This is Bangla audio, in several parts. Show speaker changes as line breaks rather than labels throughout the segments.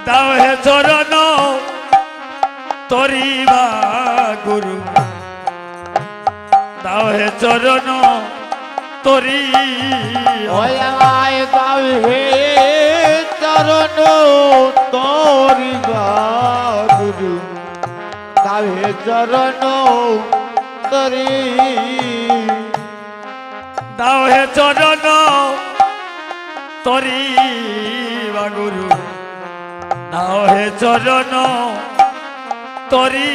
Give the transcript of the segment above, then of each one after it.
দাও হে চরণ তরিবা গুরু দাও হে চরণ তরি
ওই আমায় দাও হে চরণ তরিবা গুরু দাও হে চরণ তরি
দাও হে চরণ তরিবা গুরু দাও হে চরণ তরি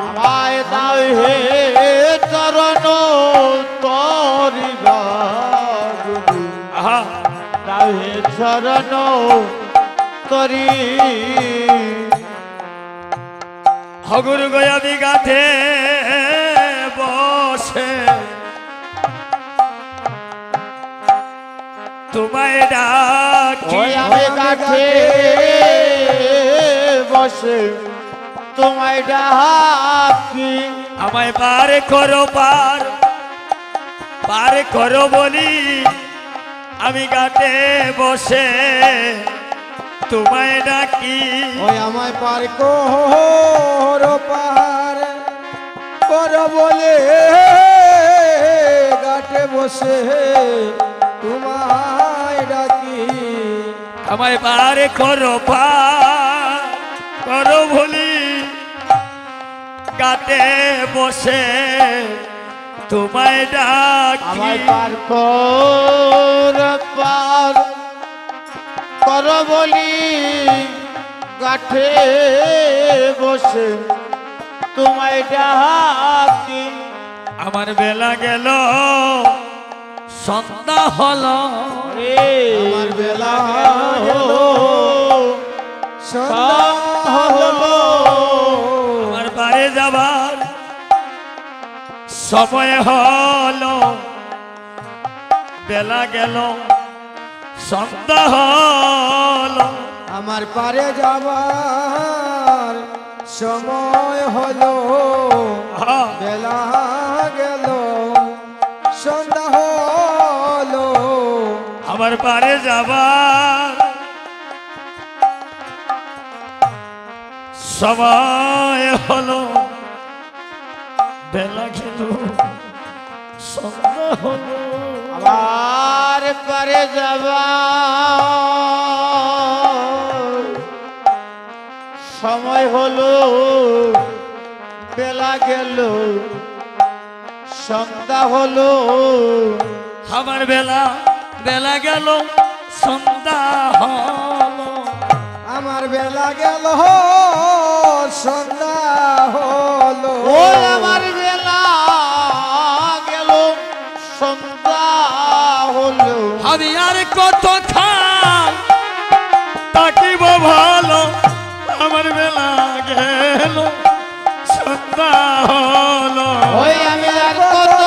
আমায় দাও হে চরণ তরিবা গুরু
আহা
দাও হে চরণ তরি
হগুরু গয়া বিঘাতে বসে তোমায় ডাকি
ওই আমি কাছে বসে তোমায় ডাকি
আমায় পার করো পার করো বলি আমি গাতে বসে তোমায় ডাকি
ওই আমায় পার করো পার করো বলে গাটে বসে তোমায় ডাকি
আমায় পার করো বলি গাতে বসে তোমায় ডাকি
আমায় পার করো বলি গাঠে বসে তোমায় ডাকি
আমার বেলা গেল সন্ধ্যা হলো
আমার বেলা হলো সন্ধ্যা হলো
আমার বাড়ি যাবার সময় হলো বেলা গেল সন্ধ্যা হলো
আমার পারে যাবার সময় হলো বেলা গেল সন্ধ্যা হলো
আমার পারে যাবার সময় হলো বেলা গেল সন্ধ্যা হলো
আমার পারে যাবার সময় হলো বেলা গেল সন্ধ্যা হলো
আমার বেলা গেল সন্ধ্যা হলো
আমার বেলা গেল সন্ধ্যা হলো ও আমার বেলা গেল সন্ধ্যা হলো
আমি আর কত খান তাকিব ভালো আমার বেলা গেল সন্ধ্যা হলো
ওই আমি আর কত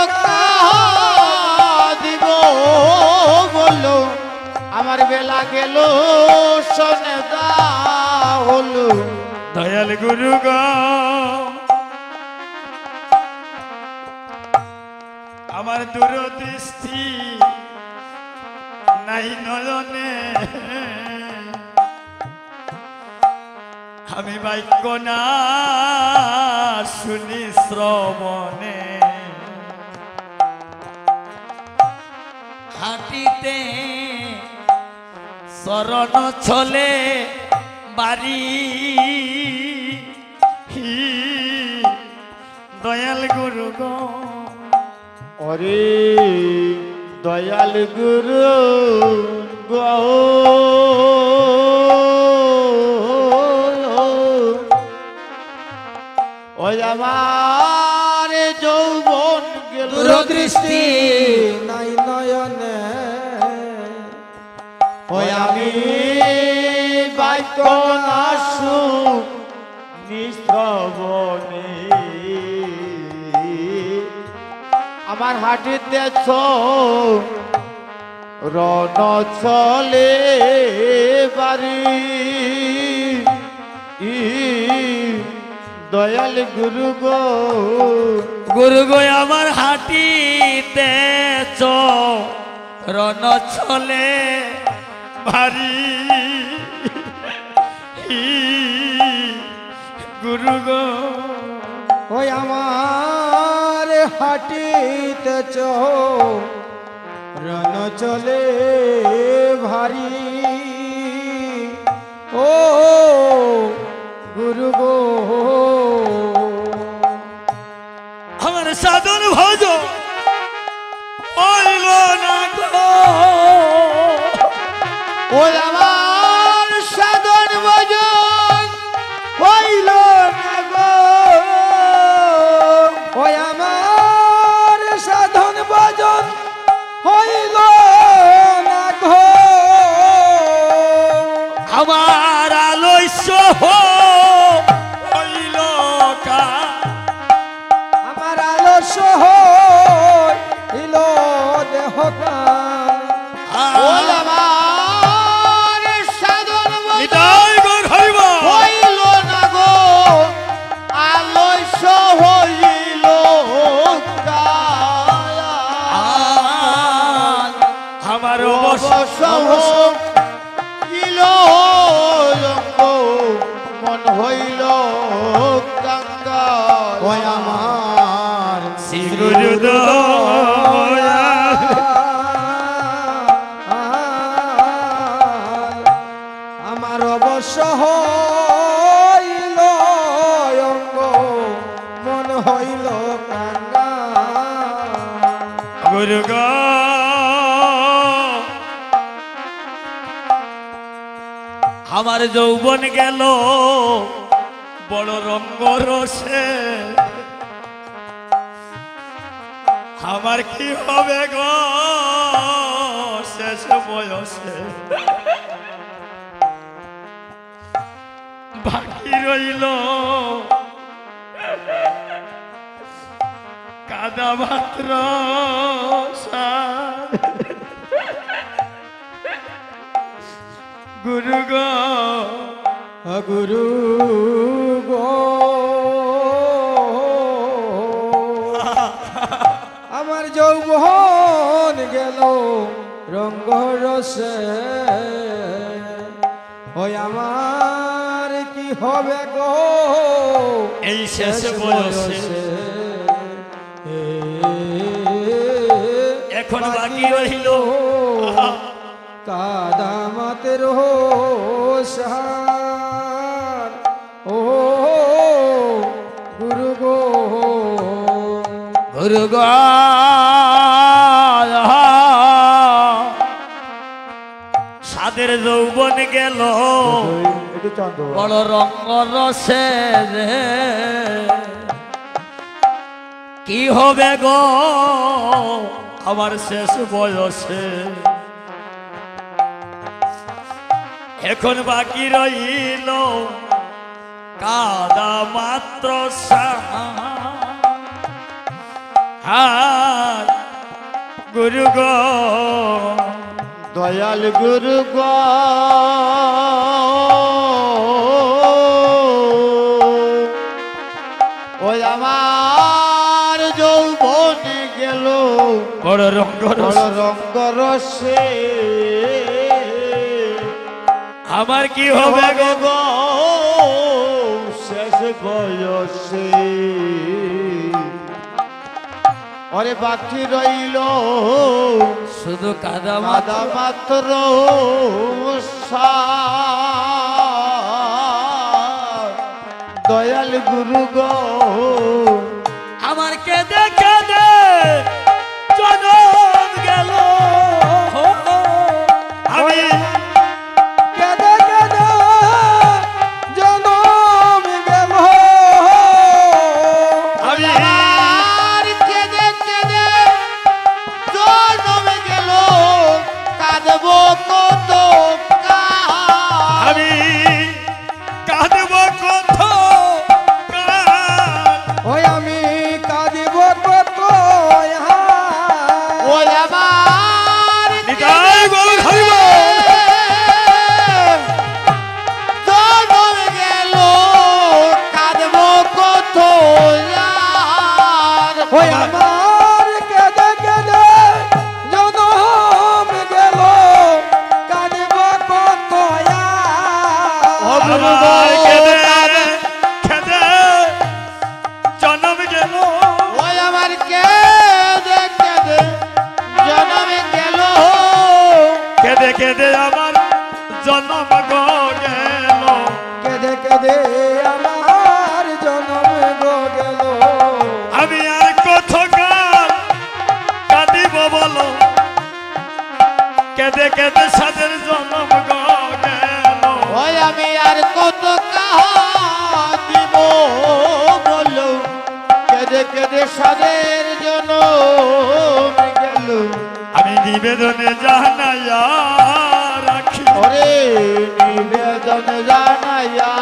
দিব বললো আমার বেলা গেল সন্ধ্যা হলো
দয়াল গুরু গো আমার দূরদৃষ্টি নাই নয়নে আমি বাক্য না শুনি শ্রবণে হাঁটিতে শরণ ছলে বাড়ি দয়াল গুরু গো
অরে দয়াল গুরু গো ওই আমার যৌবন গেল
দূরদৃষ্টি
নাই নয়নে ওই আমি বাক্য নাশু নিশ্রবণে আমার হাঁটিতেছ রণ চলে বাড়ি দয়াল গুরু গো
আমার হাঁটিতে রণ ছলে ভারী গুরু গো
ওই আমার হাটিতেছ রণ চলে ভারী ও গুরু গো
আমার সাধন ভজ হইল না গো
ওই আমার সাধন ভজন হইল না গো
ওই আমার সাধন ভজন হইল না গো
আমার আলস্য হইল কা
আমার আলস্য হইল দেহ কান
ওই আমার সাধন ভজন
নিতাই গৌর হরিব
হইল না গো আলস্য হইল কায়া।
আমার
অবসর হইল অঙ্গ, মন হইল কাঙ্গাল।
ওই আমার
শ্রী গুরুদয়া
আমার অবশ্য হইল অঙ্গ মন হইল কাঙ্গা
গুরু গো আমার যৌবন গেল বড় রঙ্গ রসে আমার কি হবে গো শেষ বয়সে বাকি রইল কাদা মাত্র সার। গুরু গো
গুরু গো আমার যৌবন গেল রঙ্গ রসে ওই আমার কি হবে গো
এই শেষ বয়সে এখন বাকি রইল
কাদামাতের সার ও গুরু গো
গুরু গো সাদের যৌবন গেল
একটু চন্দ্র
বড় রঙ্গ রসে রে কি হবে গো আমার শেষ বয়সে এখন বাকি রইল কাদা মাত্র সাহার। গুরু গো
দয়াল গুরু গো ওই আমার যৌবন গেল
বড় রঙ্গ
বড় রঙ্গ রসে
আমার কি হবে গো
গো শেষ বয়সে ওরে বাকি রইল
শুধু কাদা
মাদা মাত্র সার। দয়াল গুরু গো
আমার কেঁদে কেঁদে জনম গেল আমি
কেদে কেদে জনম গেল
আমি
আর কেঁদে কেঁদে জনম গেল কাঁদব কত কাল।
আমি কাঁদব কত কাল।
ওই আমি কাঁদিব কত
ওই আমার
নিতাই গৌর হরিব
জনম গেল কাঁদব কত আর।
ওই আমার কেদে কেদে জনম গেল কাঁদিব কত
গুরু গো
আমার কেঁদে
কাঁদে
কেঁদে জনম গেল
ওই আমার কেঁদে কেঁদে জনম গেল
কেঁদে কেঁদে আমার জনম গো গেল
কেঁদে কেঁদে আমার জনম গো গেল
আমি আর কত কাল কাঁদিব বলো কেঁদে কেঁদে সাদের জনম গো গেল
ওই আমি আর কত কাঁদিব বলো কেঁদে কেঁদে সাদের জন্য গেল
আমি নিবেদনে জানাইয়া রাখি
ওরে নিবেদন জানাইয়া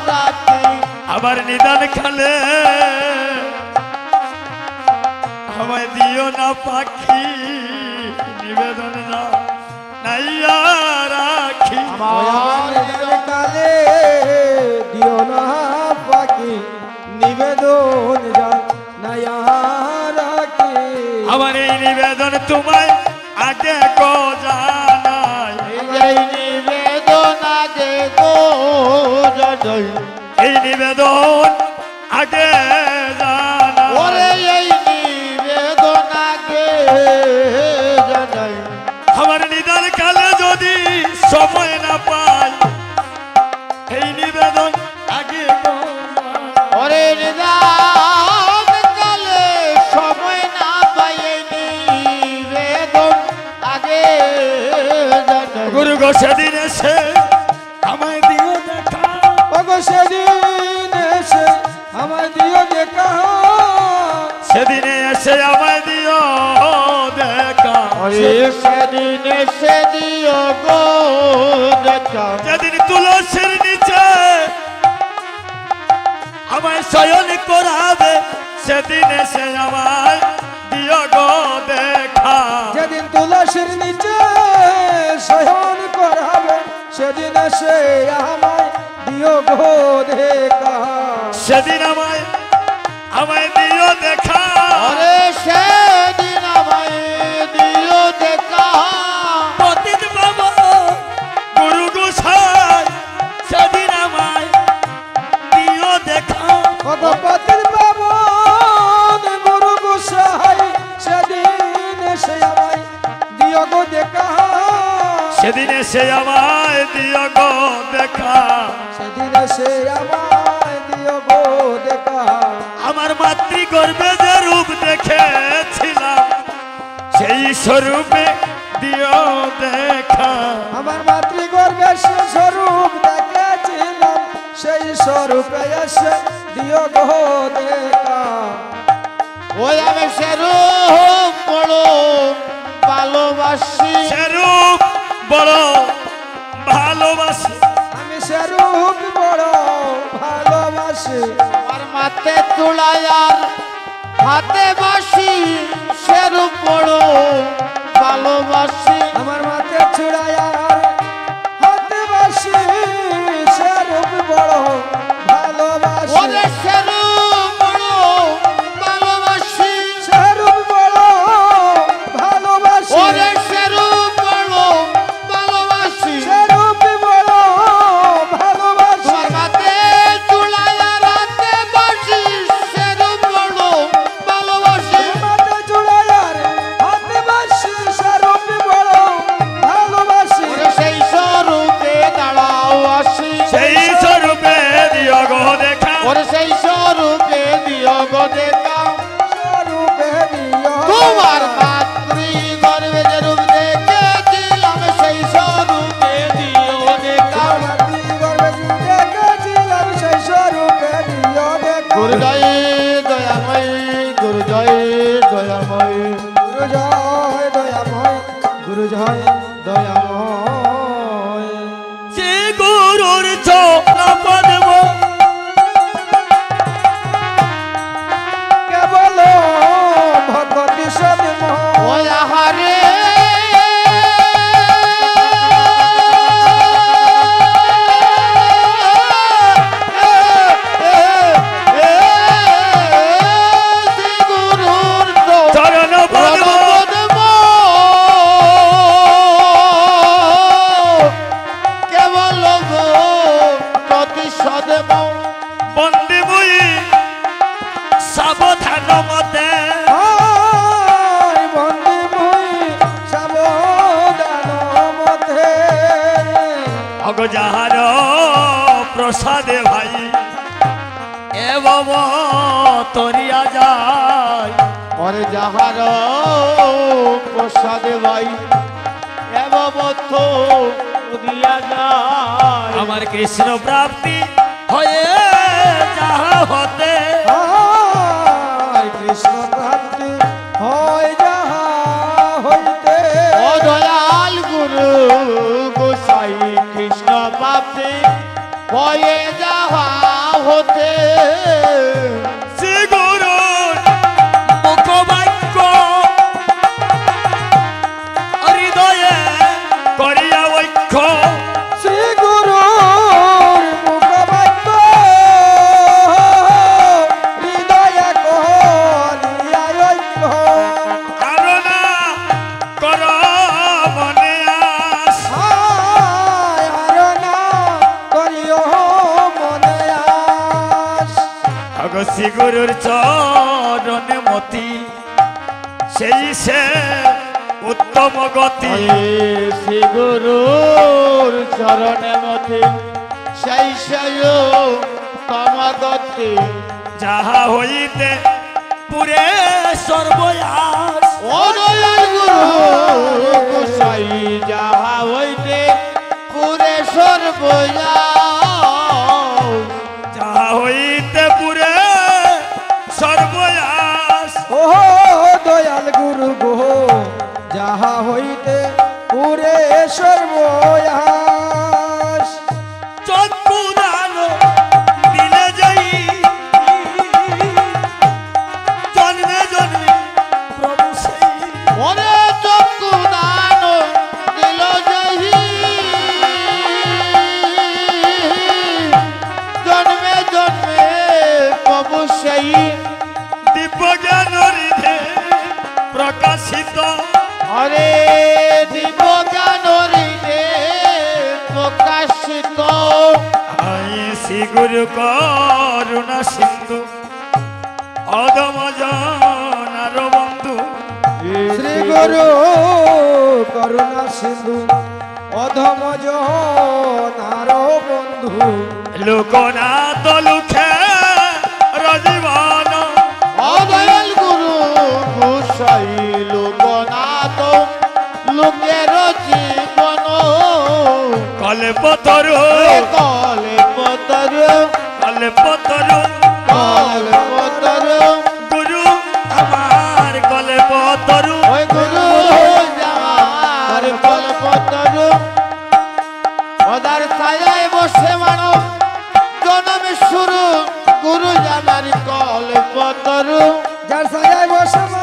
রাখি
আবার নিদান খালে আমায় দিও না পাখি নিবেদন নাইয়া রাখি
আমার
কালে দিও না পাখি নিবেদন জানাইয়া রাখি
আমার এই নিবেদন তোমায় আগে গো জানাই
এই নিবেদন আগে গো জয়
এই নিবেদন আগে জানাই
ওরে এই নিবেদন আগে জানাই
আমার নিদান কালে যদি সময় না পাই এই নিবেদন আগে গো জানাই।
ওরে নিদান কালে সময় না পাই এই নিবেদন আগে জানাই
গুরু গো সেদিন এসে আমায় দিও দেখা
ওগো সেদিন এসে আমার দিও দেখা
সেদিনে এসে আমায় দিও দেখা
ওরে সেদিন এসে দিও গো দেখা
যেদিন তুলসীর নিচে আমায় শয়ন করাবে সেদিন এসে আমায় দিও গো দেখা
যেদিন তুলসীর নিচে শয়ন করাবে সেদিন এসে আমায় দিও গো দেখা
সেদিন আমায় দিও দেখা
ওরে সেদিন আমায় দিও দেখা
পতিত বাবা গুরু গোসাই সেদিন আমায় দিও দেখা
ভগবতীর বাবন গুরু গোসাই সেদিন এসে আমায় দিও গো দেখা
সেদিন এসে আমায় দিও গো দেখা
সেদিন এসে আমায় দিও গো দেখা
আমার মাতৃগর্ভে যে রূপ দেখেছিলাম সেই স্বরূপে দিও দেখা
আমার মাতৃগর্ভে সে স্বরূপ দেখেছিলাম সেই স্বরূপে এসে দিও গো দেখা
ওই আমি সেরূপ বড় ভালোবাসি
সেরূপ বড় ভালোবাসি
আমি স্বরূপ বড় ভালোবাসি
আমার মাতে তুলায়ার হাতে বাসি সেরূপ বড় ভালোবাসি
আমার মাতে ছুড়ায়ার হাতে বাসি স্বরূপ বড় ভালোবাসি
ওরে সেরূপ বড় ভালোবাসি
স্বরূপ বড় ভালোবাসি
ওরে সেরূপ বড় ভালোবাসি
স্বরূপ বড় ভালোবাসি
তোমার মাতে তুলায়ার হাতে বাসি সেরূপ বড় ভালোবাসি
মাতে ছুড়ায়ার হাতে বাসি স্বরূপ বড় ভালোবাসি
ওরে সেই স্বরূপে দাঁড়াও আসি
সেই স্বরূপে দিও গো দেখা
ওরে সেই স্বরূপে দিও গো দেখা
স্বরূপে দিও
তোমার মাতৃ গর্ভে যে রূপ দেখেছিলাম সেই স্বরূপে দিও দেখা
দেখেছিলাম সেই স্বরূপে দিও দেখা
গুরু জয় দয়াময় গুরু জয় দয়াময়
গুরু জয় দয়াময় গুরু জয় দয়াময়
যে গুরুর চরণ দেব
কেবল ভগবতী সন্মোহ
ওই আহারে গুরুর
চরণ পদ্ম
কেবল গো
যাহার প্রসাদে ভাই এবং তরিয়া যায়
ওরে যাহার প্রসাদে ভাই এবত দিয়া যায়
আমার কৃষ্ণ প্রাপ্তি হয়ে যাহা হতে
আয় কৃষ্ণ প্রাপ্তি হয় যাহা হইতে
ও দয়াল গুরু গোসাই কৃষ্ণ প্রাপ্তি হয়ে যাহা হতে
শ্রী গুরুর মুখবাক্য হৃদয়ে করিয়া ঐক্য
শ্রী গুরুর মুখবাক্য হৃদয়ে করিয়া ঐক্য
ধারণা কর মনে আস
আয় আরনা করিও মনে আস
শ্রী গুরুর চরণে মতি সেই সে উত্তম গতি
শ্রী গুরুর চরণে মতে সেই সেই তমাগতি
যাহা হইতে পুরে সর্বয়াস
ও দয়াল গুরু গোসাই যাহা হইতে পুরে সর্বয়া
যাহা হইতে পুরে সর্বয়াস
ও দয়াল গুরু গো যাহা হইতে পুরে সর্বয়াস
চক্ষু দান দিলে যাই জন্মে জন্মে প্রভু সেই
ওরে চক্ষু দান দিল জহি জন্মে জন্মে প্রভু সেই
দিব্য জ্ঞান হৃদে প্রকাশিত
হরে দিব জ্ঞান হৃদে প্রকাশিত
আই শ্রী গুরু করুণা সিন্ধু অধম জনার বন্ধু
শ্রী গুরু করুণা সিন্ধু অধম জনার বন্ধু
লোকনাথ লুখে রজীবন
অদয়াল গুরু গোসাই লোকনাথ লোকের জীবন
কল্পতরু
কলে পতর
কল্পতরু
কলে পতর
গুরু আমার কল্পতরু
ওই গুরু যাওয়ার কলে পতর অদার ছায়ায় বসে মানব জনমে শুরু গুরু জানার কলে পতর
যার সাজায় বসে